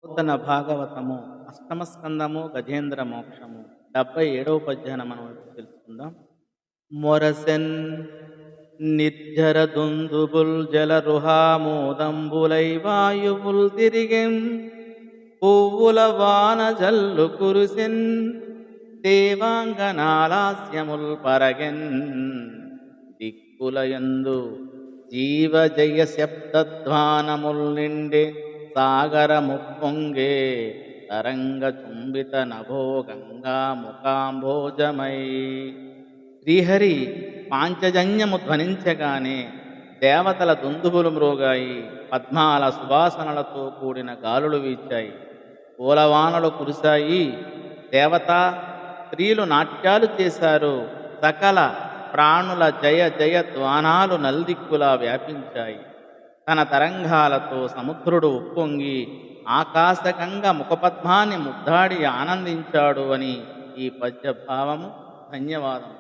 నూతన భాగవతము అష్టమ స్కందము గజేంద్ర మోక్షము 77వ పద్యాన్ని మనం ఇప్పుడు తెలుసుకుందాం. మొరసెన్ నిర్జర దుందుబుల్ జలరుహామోదంబులై వాయువుల్ తిరిగెన్ పువ్వుల వాన జల్లు కురిసెన్ దేవాంగనాలాస్యముల్ పరగెన్ దిక్కులయందు జీవజయ శబ్దధ్వానముల్ నిండే సాగర ముప్పొంగే తరంగ చుంబిత నభో గంగా ముఖాంభోజమై. శ్రీహరి పాంచజన్యము ధ్వనించగానే దేవతల దుందుబులు మ్రోగాయి, పద్మాల సువాసనలతో కూడిన గాలులు వీచాయి, పూలవానలు కురిశాయి. దేవత స్త్రీలు నాట్యాలు చేశారు. సకల ప్రాణుల జయ జయ ధ్వానాలు నల్దిక్కులా వ్యాపించాయి. తన తరంగాలతో సముద్రుడు ఉప్పొంగి ఆకాశకంగా ముఖపద్మాన్ని ముద్దాడి ఆనందించాడు అని ఈ పద్యభావము. ధన్యవాదం.